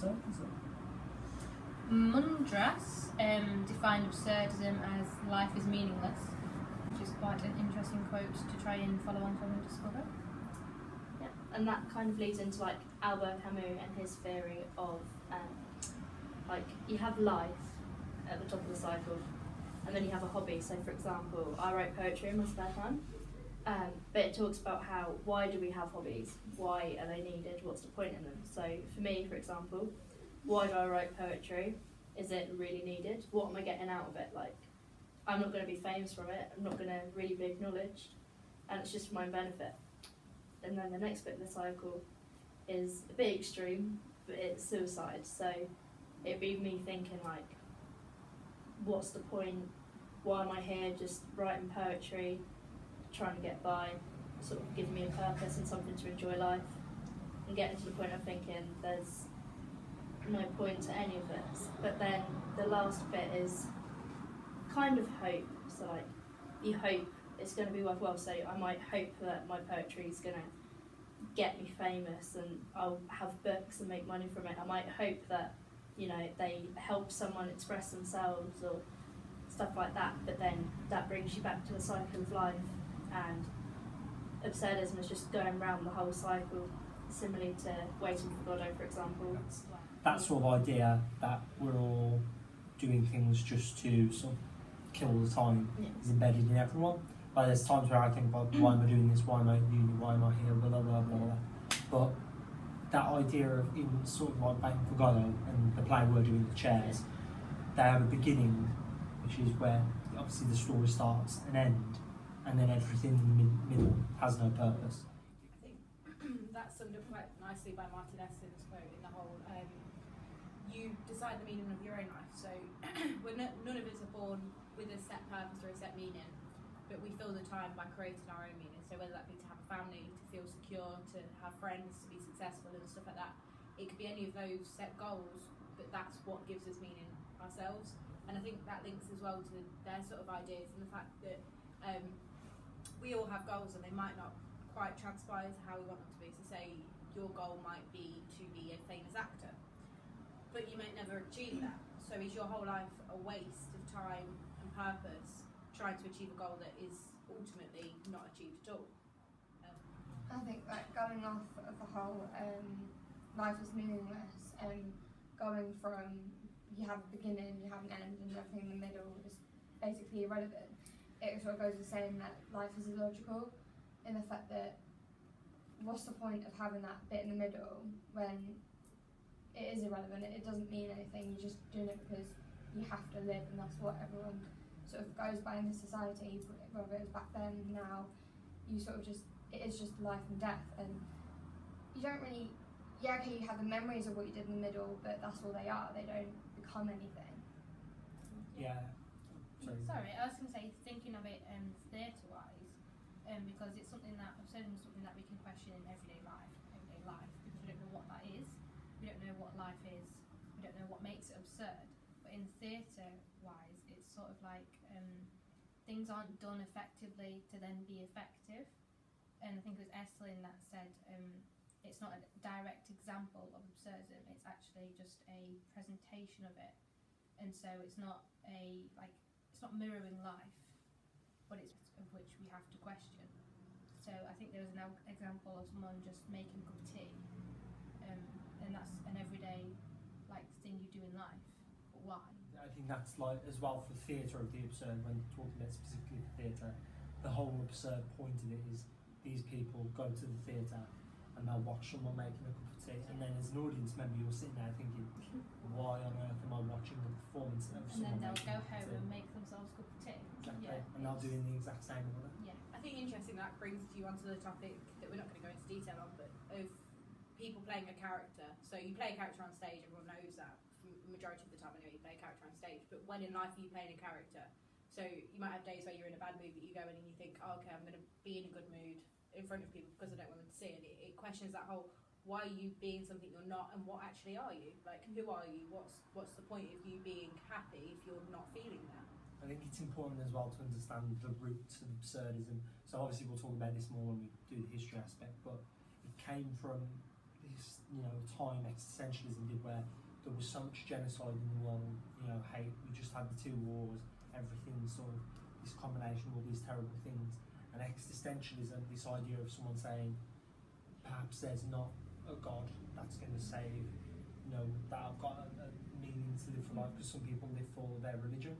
absurdism? Mundras defined absurdism as life is meaningless, which is quite an interesting quote to try and follow on from and discover. Yeah, and that kind of leads into like Albert Camus and his theory of like you have life at the top of the cycle, and then you have a hobby. So, for example, I write poetry in my spare time, but it talks about why do we have hobbies? Why are they needed? What's the point in them? So, for me, for example, why do I write poetry? Is it really needed? What am I getting out of it? Like, I'm not going to be famous from it. I'm not going to really be acknowledged, and it's just for my own benefit. And then the next bit of the cycle is a bit extreme, but it's suicide. So it'd be me thinking like, what's the point? Why am I here just writing poetry, trying to get by, sort of giving me a purpose and something to enjoy life, and getting to the point of thinking there's no point to any of it. But then the last bit is kind of hope. So like, you hope it's going to be worthwhile. So I might hope that my poetry is going to get me famous and I'll have books and make money from it. I might hope that, you know, they help someone express themselves or stuff like that. But then that brings you back to the cycle of life, and absurdism is just going round the whole cycle, similarly to Waiting for Godot, for example. That sort of idea that we're all doing things just to sort of kill the time is embedded in everyone. Like there's times where I think about why am I doing this, why am I at uni, why am I here, blah blah blah blah. But that idea of in sort of like Waiting for Godot and the play we're doing, the chairs, they have a beginning, which is where obviously the story starts, an end, and then everything in the middle has no purpose. I think that's summed up quite nicely by Martin Essen's quote in the whole you decide the meaning of your own life. So none of us are born with a set purpose or a set meaning, but we fill the time by creating our own meaning. So whether that be to have a family, to feel secure, to have friends, to be successful and stuff like that, it could be any of those set goals, but that's what gives us meaning ourselves. And I think that links as well to their sort of ideas and the fact that we all have goals and they might not quite transpire to how we want them to be. So say your goal might be to be a famous actor, but you might never achieve that. So is your whole life a waste of time and purpose trying to achieve a goal that is ultimately not achieved at all? I think like going off of the whole life is meaningless and going from you have a beginning, you have an end, and everything in the middle is basically irrelevant. It sort of goes with saying that life is illogical in the fact that what's the point of having that bit in the middle when it is irrelevant, it doesn't mean anything, you're just doing it because you have to live, and that's what everyone sort of goes by in this society, whether it was back then, now, you sort of just, it is just life and death, and you don't really, yeah, okay, you have the memories of what you did in the middle, but that's all they are, they don't become anything. Yeah. Sorry, I was going to say, thinking of it theatre-wise, because it's something that, absurdism is something that we can question in everyday life, because we don't know what that is. We don't know what life is, we don't know what makes it absurd, but in theatre-wise, it's sort of like things aren't done effectively to then be effective, and I think it was Estlin that said it's not a direct example of absurdism, it's actually just a presentation of it, and so it's not it's not mirroring life, but it's of which we have to question. So I think there was an example of someone just making a cup of tea, and that's an everyday thing you do in life. But why? I think that's like as well for theatre of the absurd, when talking about specifically the theatre, the whole absurd point of it is these people go to the theatre and they'll watch someone making a cup of tea, and then as an audience member you're sitting there thinking, why on earth am I watching a performance of someone? And then they'll go making home tea? and make themselves a cup of tea. Exactly. Yeah, And they'll do in the exact same order. Yeah, I think interesting that brings you onto the topic that we're not going to go into detail on, but of people playing a character. So you play a character on stage, everyone knows that. The majority of the time anyway, you play a character on stage. But when in life are you playing a character? So you might have days where you're in a bad mood, but you go in and you think, oh, okay, I'm going to be in a good mood in front of people because I don't want them to see it. It questions that whole, why are you being something you're not, and what actually are you? Like, who are you? What's the point of you being happy if you're not feeling that? I think it's important as well to understand the roots of absurdism. So obviously we'll talk about this more when we do the history aspect, but it came from this, time existentialism did, where there was so much genocide in the world, hate, we just had the 2 wars, everything sort of, this combination of all these terrible things, and existentialism, this idea of someone saying, perhaps there's not a God that's going to save, that I've got a meaning to live for life, because some people live for their religion,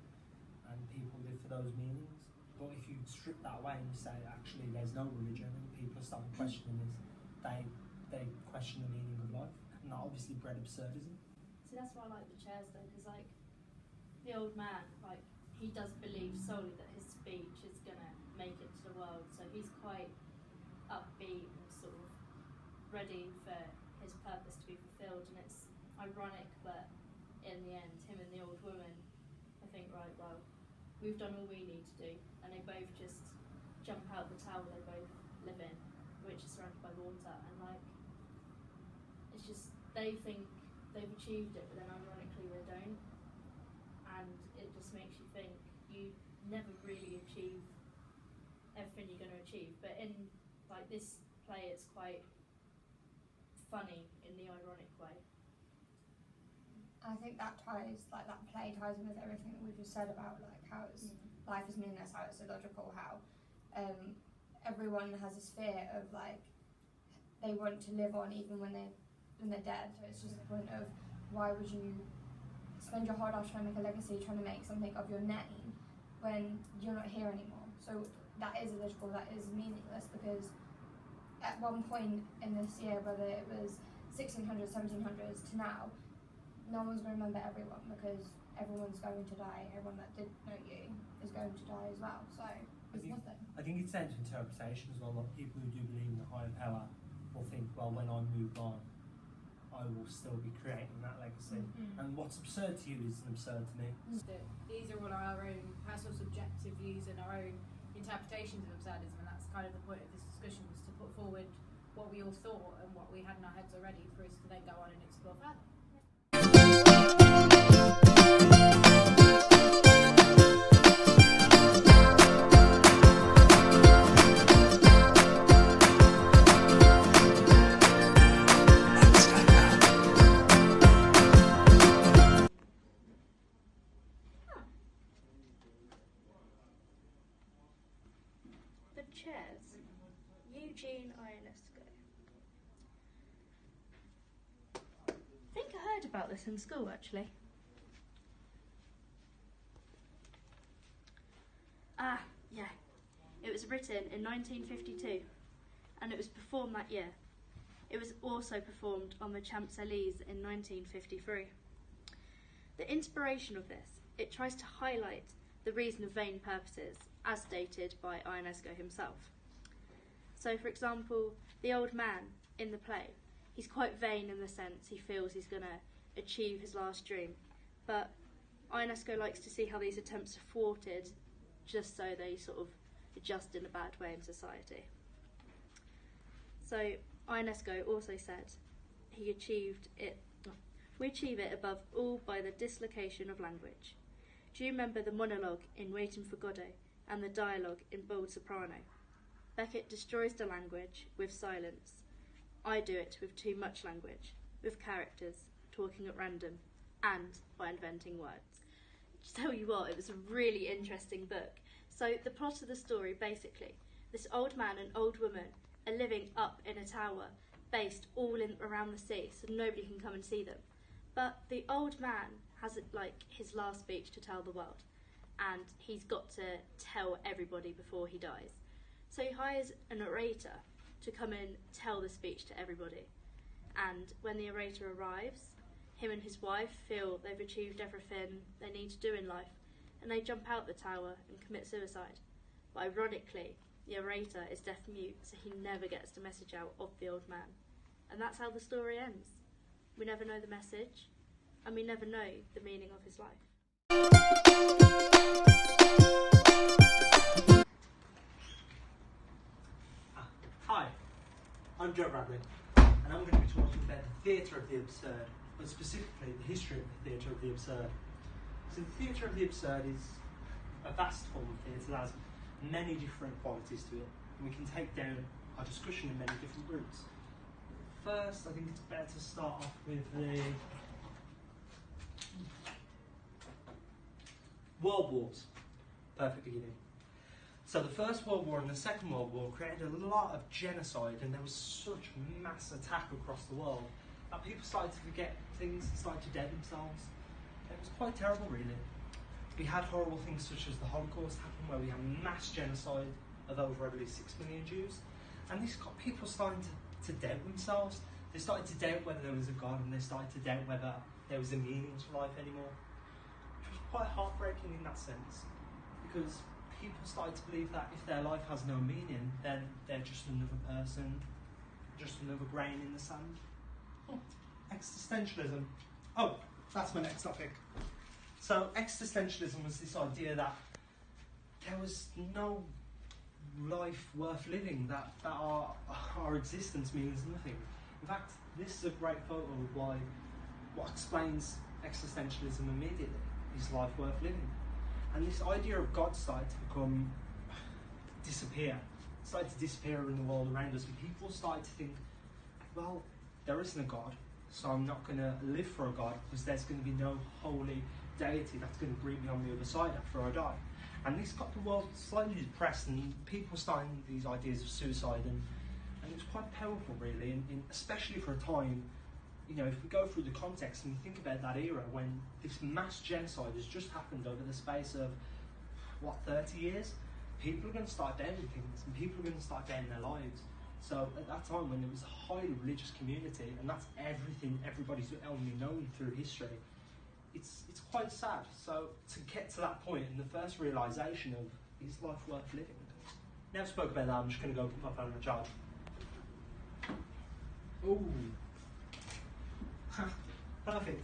and people live for those meanings. But if you strip that away and you say, actually, there's no religion, and people are starting questioning this, they question the meaning of life, and that obviously bred absurdism. See, that's why I like the chairs though, because like the old man, like he does believe solely that his speech is gonna make it to the world, so he's quite upbeat and sort of ready for his purpose to be fulfilled. And it's ironic that in the end, him and the old woman, I think, right, well, we've done all we need to do, and they both just jump out the tower they both live in, which is surrounded by water, and like it's just, they think they've achieved it, but then ironically they don't, and it just makes you think you never really achieve everything you're going to achieve. But in like this play, it's quite funny in the ironic way. I think that ties, like that play ties in with everything that we just said about like how it's life is meaningless, how it's illogical, how everyone has this fear of like they want to live on even when they're dead. So it's just the point of, why would you spend your whole life trying to make a legacy, trying to make something of your name when you're not here anymore? So that is illogical, that is meaningless, because at one point in this year, whether it was 1600s, 1700s to now, no one's going to remember everyone, because everyone's going to die. Everyone that did know you is going to die as well. So it's nothing. I think it's down to interpretation as well. Like, people who do believe in a higher power will think, well, when I move on, I will still be creating that legacy. And what's absurd to you isn't absurd to me. These are all our own personal subjective views and our own interpretations of absurdism, and that's kind of the point of this discussion, was to put forward what we all thought and what we had in our heads already, for us to then go on and explore further. The chairs. Eugene Ionesco. I think I heard about this in school, actually. Ah, yeah. It was written in 1952, and it was performed that year. It was also performed on the Champs-Élysées in 1953. The inspiration of this, it tries to highlight the reason of vain purposes, as stated by Ionesco himself. So, for example, the old man in the play, he's quite vain in the sense he feels he's going to achieve his last dream, but Ionesco likes to see how these attempts are thwarted, just so they sort of adjust in a bad way in society. So Ionesco also said we achieve it above all by the dislocation of language. Do you remember the monologue in Waiting for Godot and the dialogue in Bold Soprano? Beckett destroys the language with silence. I do it with too much language, with characters, talking at random, and by inventing words. To tell you what, it was a really interesting book. So the plot of the story, basically, this old man and old woman are living up in a tower based all in around the sea, so nobody can come and see them. But the old man has his last speech to tell the world, and he's got to tell everybody before he dies. So he hires an orator to come and tell the speech to everybody. And when the orator arrives, him and his wife feel they've achieved everything they need to do in life, and they jump out the tower and commit suicide. But ironically, the orator is deaf mute, so he never gets the message out of the old man. And that's how the story ends. We never know the message, and we never know the meaning of his life. Hi, I'm Joe Bradley, and I'm going to be talking about the theatre of the absurd, but specifically the history of the theatre of the absurd. So the theatre of the absurd is a vast form of theatre that has many different qualities to it, and we can take down our discussion in many different routes. first, I think it's better to start off with the World Wars. Perfectly unique. So the First World War and the Second World War created a lot of genocide, and there was such mass attack across the world that people started to forget things, started to dead themselves. It was quite terrible, really. We had horrible things such as the Holocaust happen, where we had mass genocide of over, I believe, 6 million Jews. And this got people starting to doubt themselves. They started to doubt whether there was a God, and they started to doubt whether there was a meaning to life anymore. Which was quite heartbreaking in that sense, because people started to believe that if their life has no meaning, then they're just another person, just another grain in the sand. Existentialism. Oh, that's my next topic. So existentialism was this idea that there was no life worth living, that our existence means nothing. In fact, this is a great photo of what explains existentialism immediately, is life worth living. And this idea of God started to disappear in the world around us, and people started to think, well, there isn't a God, so I'm not going to live for a God, because there's going to be no holy deity that's going to greet me on the other side after I die. And this got the world slightly depressed, and people started these ideas of suicide, and it was quite powerful, really, and especially for a time, you know, if we go through the context and we think about that era when this mass genocide has just happened over the space of, 30 years? People are going to start doubting things, and people are going to start doubting their lives. So at that time, when there was a highly religious community, and that's everything everybody's only known through history, it's quite sad. So to get to that point, and the first realisation of, is life worth living? Now I've spoke about that, I'm just going to go put my phone on the charge. Ooh. Perfect.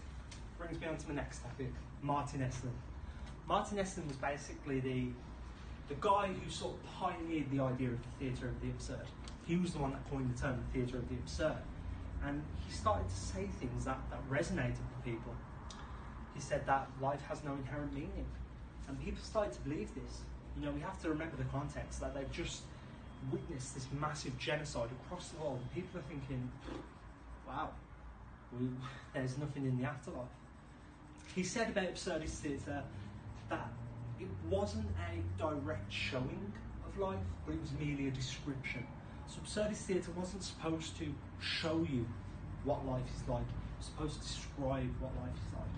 Brings me on to my next topic, Martin Esslin. Martin Esslin was basically the guy who sort of pioneered the idea of the theatre of the absurd. He was the one that coined the term the theatre of the absurd. And he started to say things that resonated with people. He said that life has no inherent meaning. And people started to believe this. You know, we have to remember the context, that they've just witnessed this massive genocide across the world. And people are thinking, wow, there's nothing in the afterlife. He said about absurdist theatre that it wasn't a direct showing of life, but it was merely a description. So absurdist theatre wasn't supposed to show you what life is like, it was supposed to describe what life is like.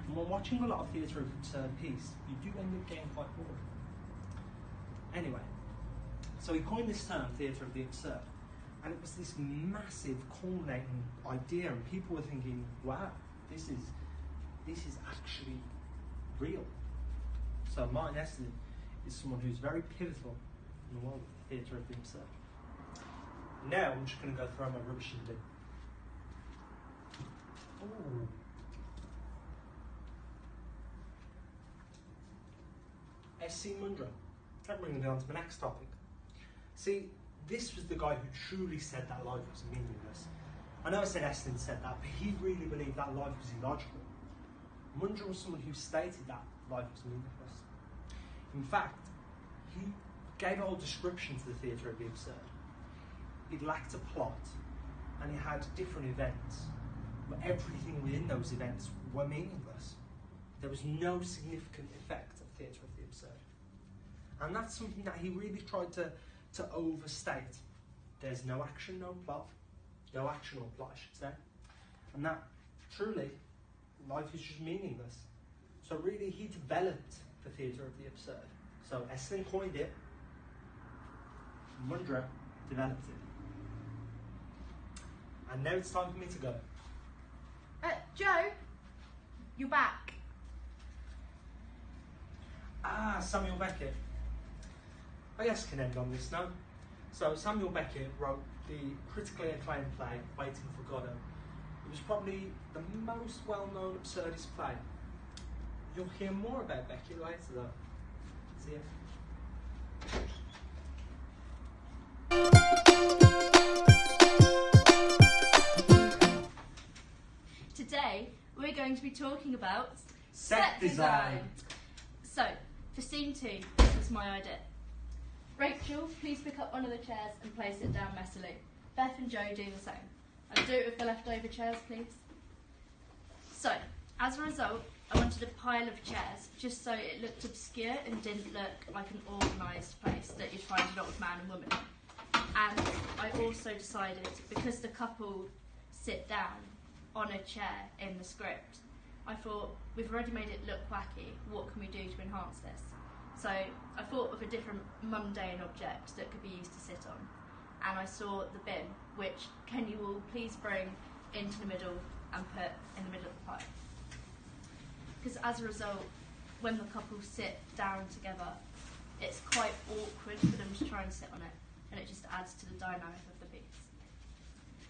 And when watching a lot of theatre of absurd piece, you do end up getting quite bored. Anyway, so he coined this term, theatre of the absurd, and it was this massive culminating idea, and people were thinking, wow, this is actually real. So Martin Esslin is someone who's very pivotal in the world of the theatre of the absurd. Now I'm just going to go throw my rubbish in the bin. Ooh. S.C. Munro. That brings me on to my next topic. See, this was the guy who truly said that life was meaningless. I know I said Esslin said that, but he really believed that life was illogical. Munro was someone who stated that life was meaningless. In fact, he gave a whole description to the theatre of the absurd. It lacked a plot, and it had different events, but everything within those events were meaningless. There was no significant effect of theatre of the absurd. And that's something that he really tried to overstate. There's no action, no plot. No action or plot, I should say. And that, truly, life is just meaningless. So really, he developed the theatre of the absurd. So Esslin coined it, Munro developed it. And now it's time for me to go. Joe, you're back. Samuel Beckett. I guess I can end on this note. So Samuel Beckett wrote the critically acclaimed play, Waiting for Godot. It was probably the most well-known absurdist play. You'll hear more about Beckett later though. See ya. Today, we're going to be talking about Set design. So, for scene 2, this was my idea. Rachel, please pick up one of the chairs and place it down messily. Beth and Joe do the same. I'll do it with the leftover chairs, please. So, as a result, I wanted a pile of chairs just so it looked obscure and didn't look like an organised place that you'd find a lot of man and woman. And I also decided, because the couple sit down on a chair in the script, I thought, we've already made it look wacky, what can we do to enhance this? So I thought of a different mundane object that could be used to sit on. And I saw the bin, which can you all please bring into the middle and put in the middle of the pile? Because as a result, when the couple sit down together, it's quite awkward for them to try and sit on it, and it just adds to the dynamic of the piece.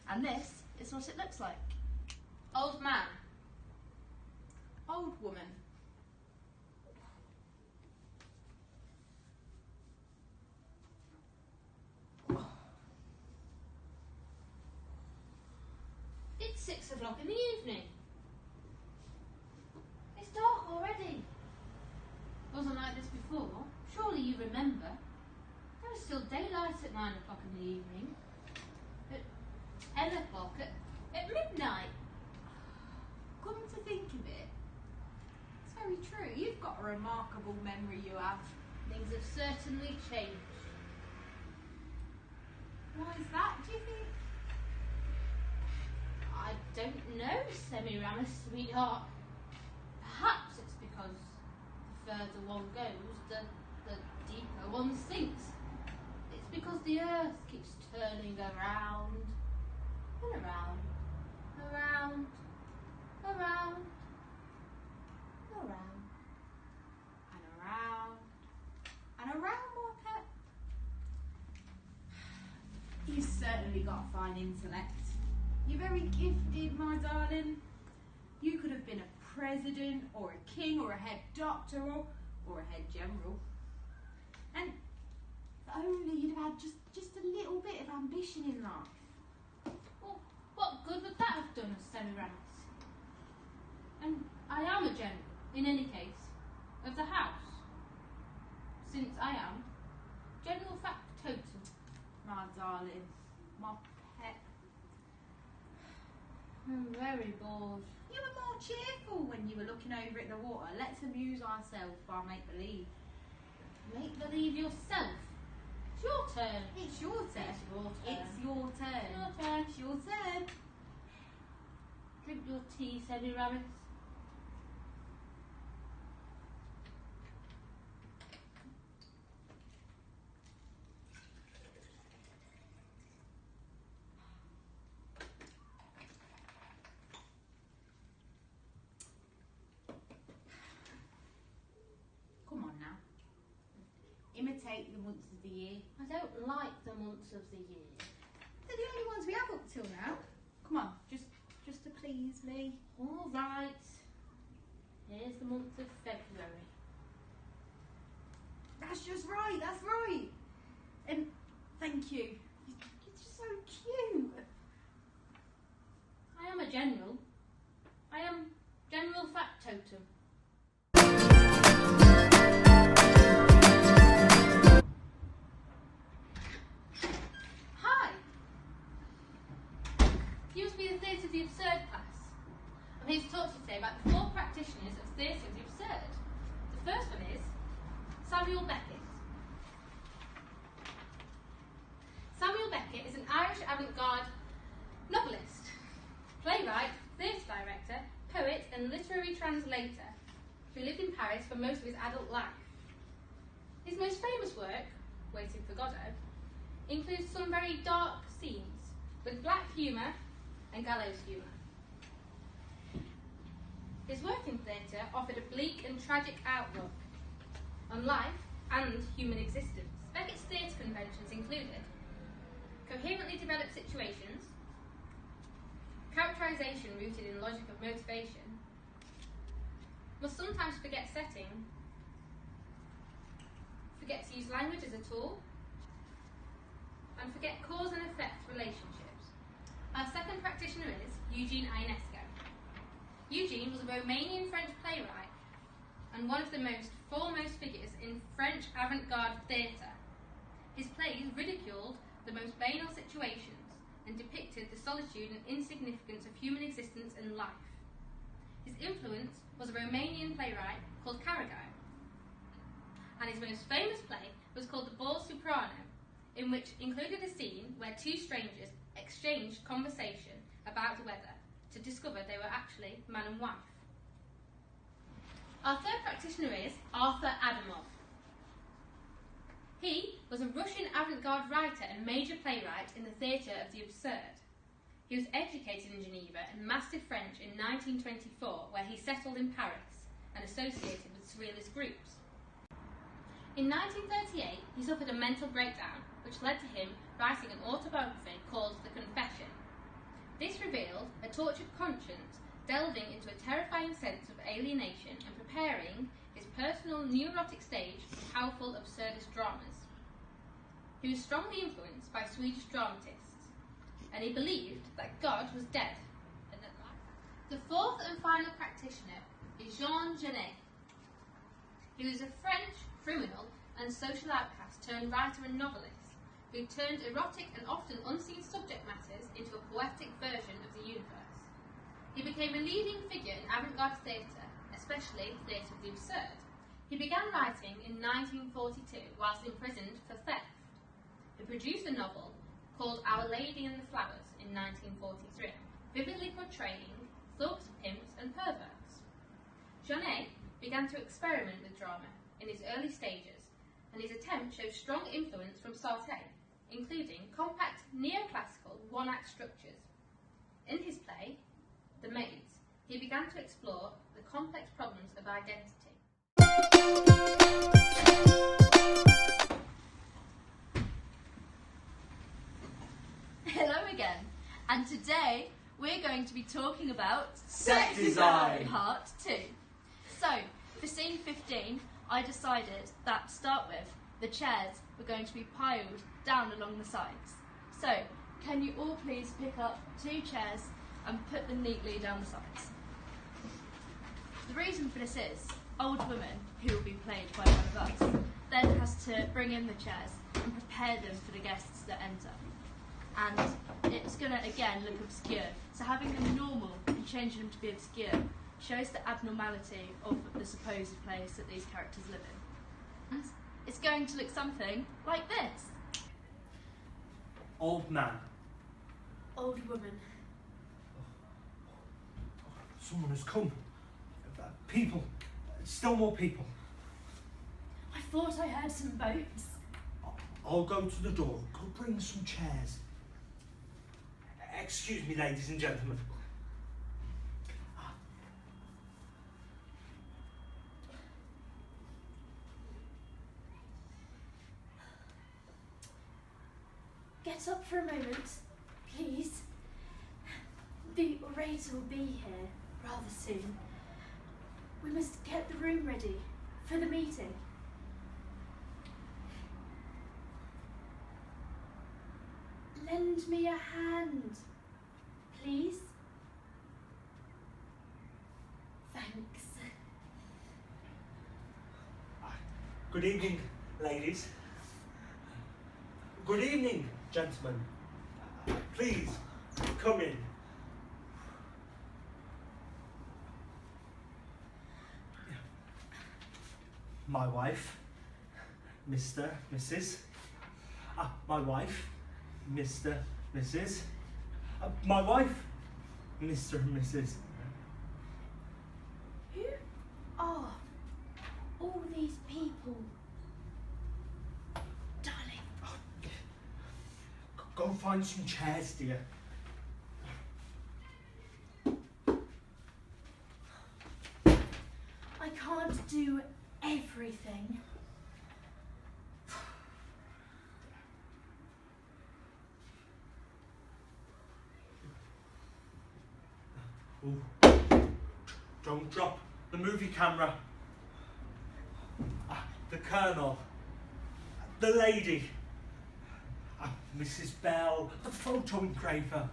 And this is what it looks like. Old man. Old woman. It's 6 o'clock in the evening. It's dark already. Wasn't like this before. Surely you remember. There was still daylight at 9 o'clock in the evening. At 10 o'clock, at midnight. Come to think of it, it's very true. You've got a remarkable memory, you have. Things have certainly changed. Why is that, do you think? I don't know, Semiramis, sweetheart. Perhaps it's because the further one goes, the deeper one sinks. It's because the earth keeps turning around and around, around, around, around, and around, and around, more pet. You've certainly got a fine intellect. You're very gifted, my darling. You could have been a president, or a king, or a head doctor, or a head general. And if only you'd have had just a little bit of ambition in life. Well, what good would that have done us, Semiramis? And I am a general, in any case, of the house. Since I am General Factotum, my darling, my pet. I'm very bored. You were more cheerful when you were looking over at the water. Let's amuse ourselves by make-believe. Make-believe yourself. It's your turn. It's your turn. It's your turn. It's your turn. It's your turn. Drink your tea, Semiramis. Come on now. Imitate the months of the year. I don't like the months of the year. They're the only ones we have up till now. Come on, just to please me. All right. Here's the month of February. That's just right, that's right. And thank you. You're just so cute. I am a general. I am General Factotum. Hi. You must be the Theatre of the Absurd class. I'm here to talk to you today about the 4 practitioners of Theatre of the Absurd. The first one is Samuel Beckett. Samuel Beckett is an Irish avant-garde novelist, playwright, theatre director, poet and literary translator who lived in Paris for most of his adult life. His most famous work, Waiting for Godot, includes some very dark scenes with black humour and gallows humour. His work in theatre offered a bleak and tragic outlook on life and human existence. Beckett's theatre conventions included coherently developed situations, characterisation rooted in logic of motivation, must sometimes forget setting, forget to use language as a tool, and forget cause and effect relationships. Our second practitioner is Eugene Ionesco. Eugene was a Romanian-French playwright and one of the most foremost figures in French avant-garde theatre. His plays ridiculed the most banal situations and depicted the solitude and insignificance of human existence and life. His influence was a Romanian playwright called Karagai, and his most famous play was called The Ball Soprano, in which included a scene where two strangers exchanged conversation about the weather to discover they were actually man and wife. Our third practitioner is Arthur Adamov. He was a Russian avant-garde writer and major playwright in the theatre of the absurd. He was educated in Geneva and mastered French in 1924, where he settled in Paris and associated with surrealist groups. In 1938, he suffered a mental breakdown, which led to him writing an autobiography called The Confession. This revealed a tortured conscience, delving into a terrifying sense of alienation and preparing his personal neurotic stage for powerful absurdist dramas. He was strongly influenced by Swedish dramatists, and he believed that God was dead and that life. The fourth and final practitioner is Jean Genet. He was a French criminal and social outcast turned writer and novelist, who turned erotic and often unseen subject matters into a poetic version of the universe. He became a leading figure in avant-garde theatre, especially the theatre of the absurd. He began writing in 1942 whilst imprisoned for theft. He produced a novel called Our Lady and the Flowers in 1943, vividly portraying thugs, pimps and perverts. Genet began to experiment with drama in his early stages, and his attempt shows strong influence from Sartre, including compact neoclassical one-act structures. In his play, The Maids, he began to explore the complex problems of identity. Hello again, and today we're going to be talking about Set design. Part 2. So, for scene 15, I decided that to start with, the chairs were going to be piled down along the sides. So, can you all please pick up 2 chairs and put them neatly down the sides? The reason for this is, old woman, who will be played by one of us, then has to bring in the chairs and prepare them for the guests that enter. And it's going to, again, look obscure. So having them normal and changing them to be obscure shows the abnormality of the supposed place that these characters live in. And it's going to look something like this. Old man. Old woman. Someone has come. People. Still more people. I thought I heard some boats. I'll go to the door. Go bring some chairs. Excuse me, ladies and gentlemen. Get up for a moment, please. The orator will be here rather soon. We must get the room ready for the meeting. Lend me a hand, please. Thanks. Good evening, ladies. Good evening, gentlemen. Please, come in. My wife, Mr. Mrs. My wife, Mr. Mrs. My wife, Mr. and Mrs. Who are all these people? Darling. Go find some chairs, dear. I can't do everything. Ooh. Don't drop the movie camera. The Colonel. The lady. Mrs. Bell. The photo engraver.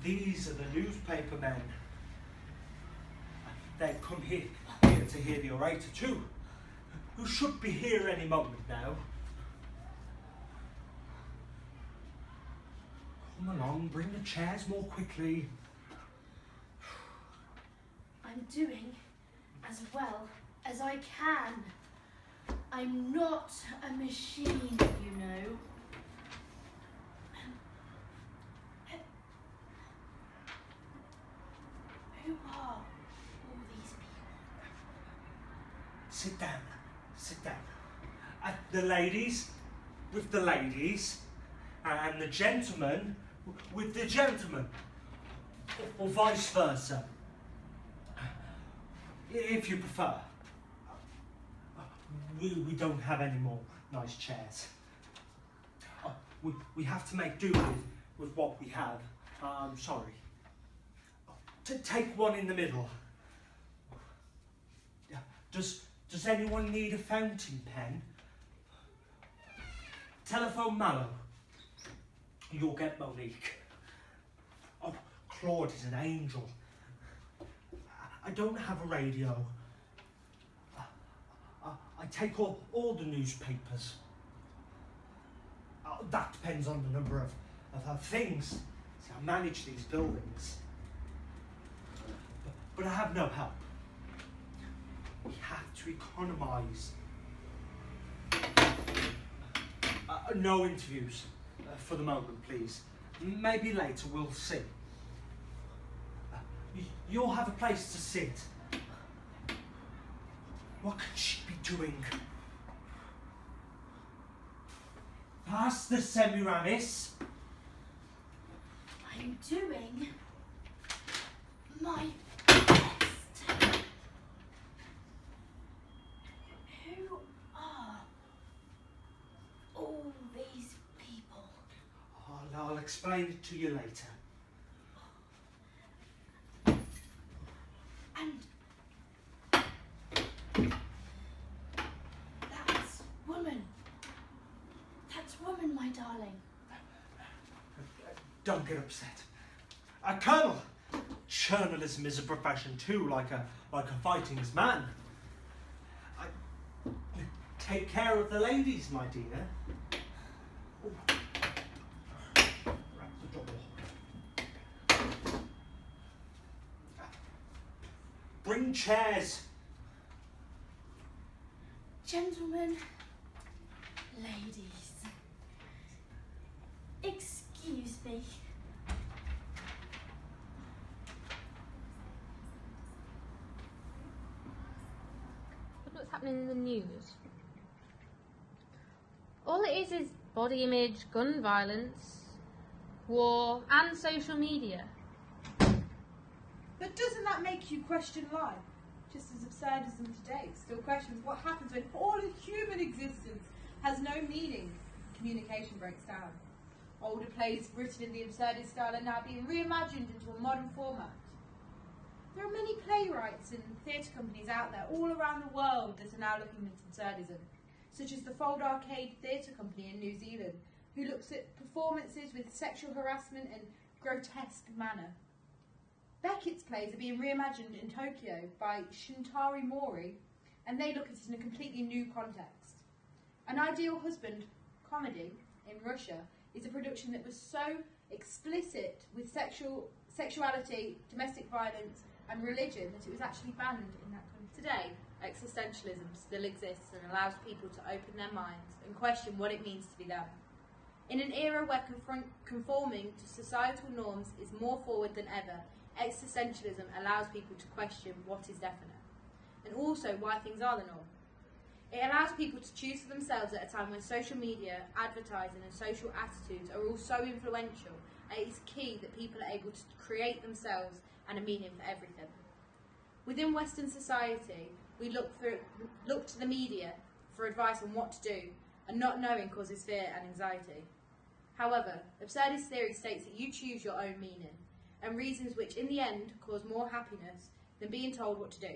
These are the newspaper men. They've come here to hear the orator too, who should be here any moment now. Come along, bring the chairs more quickly. I'm doing as well as I can. I'm not a machine, you know. Who are all these people? Sit down, sit down. The ladies with the ladies, and the gentlemen with the gentlemen, or vice versa, if you prefer. We don't have any more nice chairs. We have to make do with what we have. I'm sorry. To take one in the middle. Does anyone need a fountain pen? Telephone Mallow. You'll get Monique. Oh, Claude is an angel. I don't have a radio. I take all the newspapers. That depends on the number of things. See, I manage these buildings. But I have no help. We have to economise. No interviews for the moment, please. Maybe later, we'll see. You'll have a place to sit. What could she be doing? Pass the Semiramis. I'm doing my best. Who are all these people? I'll explain it to you later. And that's woman, my darling. Don't get upset. Colonel, journalism is a profession too, like a fighting's man. Take care of the ladies, my dear. Wrap the door. Bring chairs. Gentlemen, ladies, excuse me. What's happening in the news? All it is body image, gun violence, war, and social media. But doesn't that make you question life? Just as absurdism today still questions what happens when all of human existence has no meaning. Communication breaks down. Older plays written in the absurdist style are now being reimagined into a modern format. There are many playwrights and theatre companies out there all around the world that are now looking at absurdism, such as the Fold Arcade Theatre Company in New Zealand, who looks at performances with sexual harassment and grotesque manner. Beckett's plays are being reimagined in Tokyo by Shintari Mori, and they look at it in a completely new context. An Ideal Husband comedy in Russia is a production that was so explicit with sexuality, domestic violence and religion that it was actually banned in that country. Today, existentialism still exists and allows people to open their minds and question what it means to be them. In an era where conforming to societal norms is more forward than ever, existentialism allows people to question what is definite, and also why things are the norm. It allows people to choose for themselves at a time when social media, advertising and social attitudes are all so influential, and it is key that people are able to create themselves and a meaning for everything. Within Western society, we look to the media for advice on what to do, and not knowing causes fear and anxiety. However, absurdist theory states that you choose your own meaning, and reasons which in the end cause more happiness than being told what to do.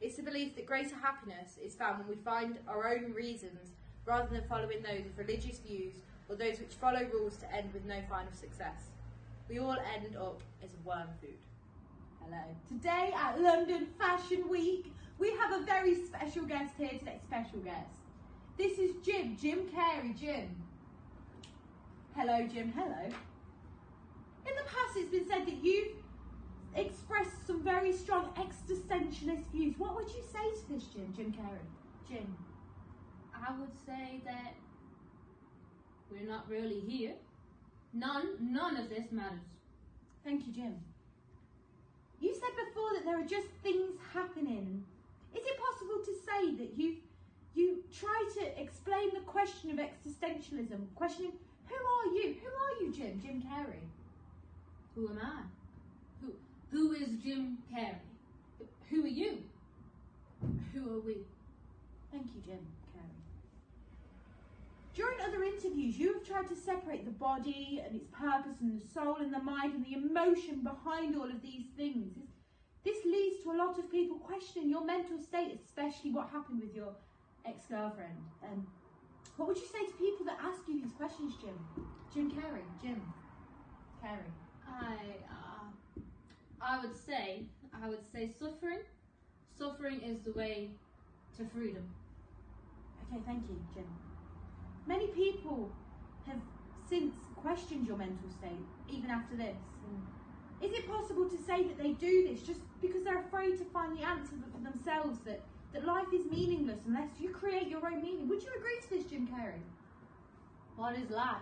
It's the belief that greater happiness is found when we find our own reasons rather than following those of religious views or those which follow rules to end with no final success. We all end up as worm food. Hello. Today at London Fashion Week, we have a very special guest here today. Special guest. This is Jim Carey. Jim. Hello, Jim. Hello. In the past, it's been said that you've expressed some very strong existentialist views. What would you say to this, Jim Carey? Jim? I would say that we're not really here. None of this matters. Thank you, Jim. You said before that there are just things happening. Is it possible to say that you try to explain the question of existentialism, questioning who are you? Who are you, Jim Carey? Who am I? Who is Jim Carey? Who are you? Who are we? Thank you, Jim Carey. During other interviews, you have tried to separate the body and its purpose and the soul and the mind and the emotion behind all of these things. This leads to a lot of people questioning your mental state, especially what happened with your ex-girlfriend. What would you say to people that ask you these questions, Jim? Jim Carey. Jim Carey. I would say suffering is the way to freedom. Okay, thank you, Jim. Many people have since questioned your mental state, even after this. Is it possible to say that they do this just because they're afraid to find the answer for themselves, that life is meaningless unless you create your own meaning? Would you agree to this, Jim Carey? What is life?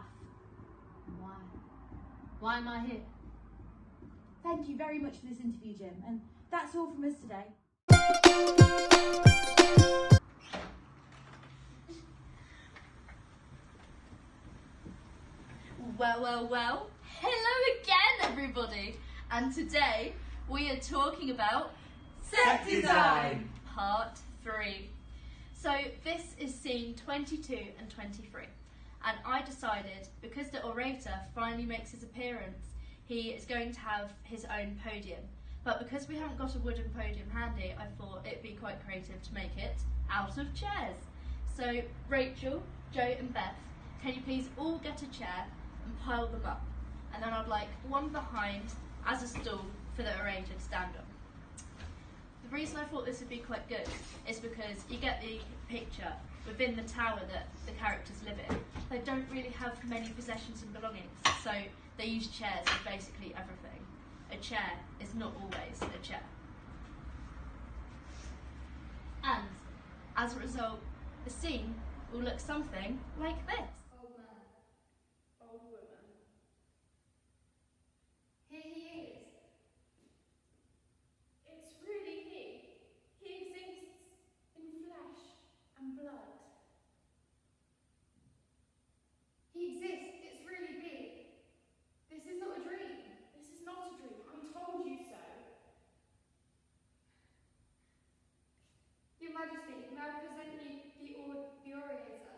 Why? Why am I here? Thank you very much for this interview, Jim. And that's all from us today. Well. Hello again, everybody. And today we are talking about Set design. Part 3. So this is scene 22 and 23. And I decided, because the orator finally makes his appearance, he is going to have his own podium. But because we haven't got a wooden podium handy, I thought it'd be quite creative to make it out of chairs. So Rachel, Joe and Beth, can you please all get a chair and pile them up? And then I'd like one behind as a stool for the orator to stand on. The reason I thought this would be quite good is because you get the picture within the tower that the characters live in. They don't really have many possessions and belongings, so they use chairs for basically everything. A chair is not always a chair. And as a result, the scene will look something like this. Old man. Old woman. Here he is. It's really he. He exists in flesh and blood. He exists. It's really big. This is not a dream. This is not a dream. I told you so. Your Majesty, may I present you the orator?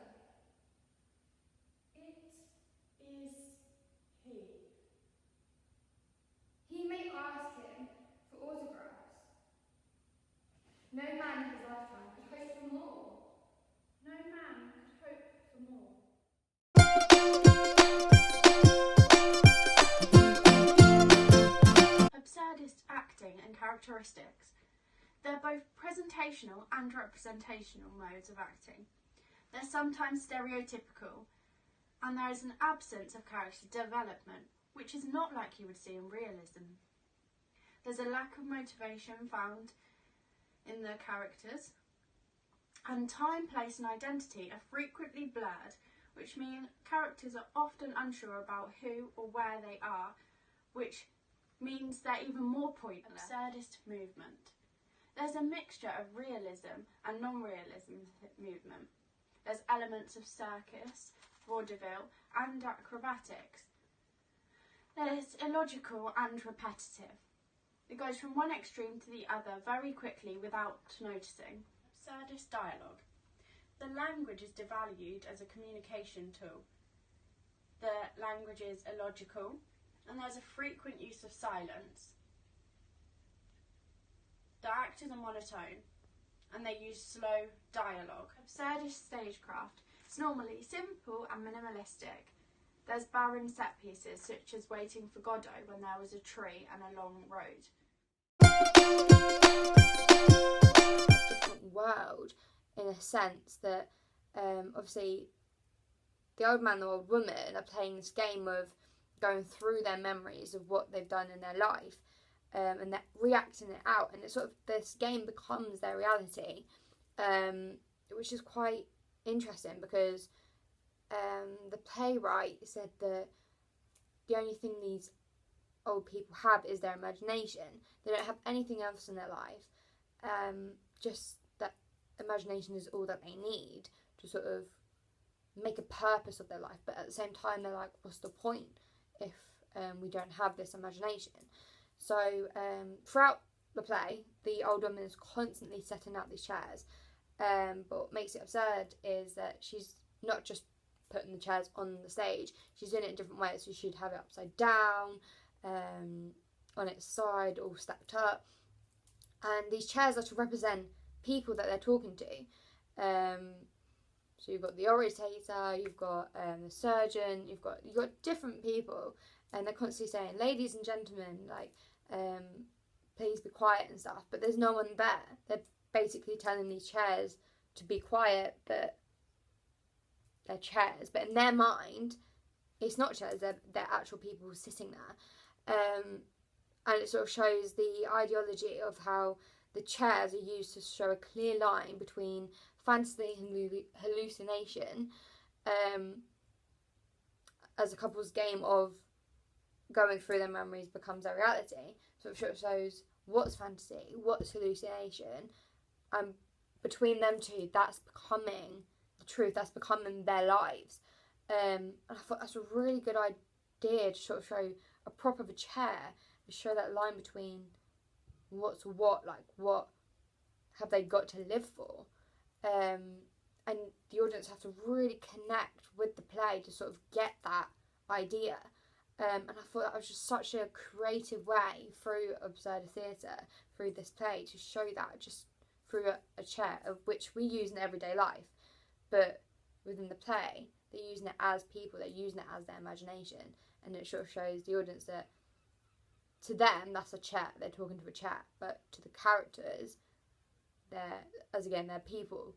It is he. He may ask him for autographs. No man in his lifetime could hope for more. No man could hope for more. Absurdist acting and characteristics. They're both presentational and representational modes of acting. They're sometimes stereotypical, and there is an absence of character development, which is not like you would see in realism. There's a lack of motivation found in the characters, and time, place and identity are frequently blurred, which mean characters are often unsure about who or where they are, which means they're even more pointless. Absurdist movement. There's a mixture of realism and non-realism movement. There's elements of circus, vaudeville and acrobatics. There's illogical and repetitive. It goes from one extreme to the other very quickly without noticing. Absurdist dialogue. The language is devalued as a communication tool. The language is illogical, and there's a frequent use of silence. The actors are monotone, and they use slow dialogue. Absurdist stagecraft. It's normally simple and minimalistic. There's barren set pieces, such as Waiting for Godot when there was a tree and a long road. Different world, in a sense that obviously the old man and the old woman are playing this game of going through their memories of what they've done in their life, and they're reacting it out, and it's sort of, this game becomes their reality, which is quite interesting, because the playwright said that the only thing these old people have is their imagination. They don't have anything else in their life, just that imagination is all that they need to sort of make a purpose of their life. But at the same time, they're like, what's the point if we don't have this imagination? So throughout the play, the old woman is constantly setting out these chairs, but what makes it absurd is that she's not just putting the chairs on the stage, she's doing it in different ways. So she'd have it upside down, on its side, all stacked up, and these chairs are to represent people that they're talking to. So you've got the orator, you've got the surgeon, you've got different people, and they're constantly saying, ladies and gentlemen, like, please be quiet and stuff, but there's no one there. They're basically telling these chairs to be quiet, but they're chairs. But in their mind, it's not chairs, they're actual people sitting there. And it sort of shows the ideology of how the chairs are used to show a clear line between fantasy and hallucination, as a couple's game of going through their memories becomes their reality. So it sort of shows what's fantasy, what's hallucination, and between them two, that's becoming the truth, that's becoming their lives. And I thought that's a really good idea to sort of show a prop of a chair, to show that line between what's what, like what have they got to live for. And the audience have to really connect with the play to sort of get that idea. And I thought that was just such a creative way through absurd theatre, through this play, to show that just through a chair, of which we use in everyday life. But within the play, they're using it as people, they're using it as their imagination. And it sort of shows the audience that to them, that's a chair, they're talking to a chair. But to the characters, they're people.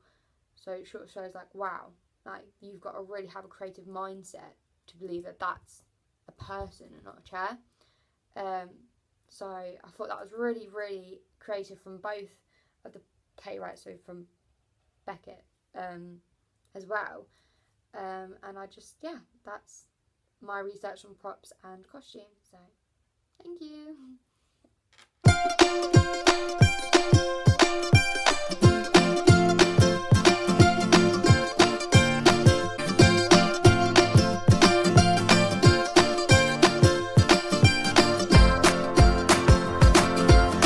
So it sort of shows like, wow, like you've got to really have a creative mindset to believe that that's a person and not a chair. So I thought that was really, really creative from both of the playwrights, so from Beckett as well. And I just, that's my research on props and costume. So thank you.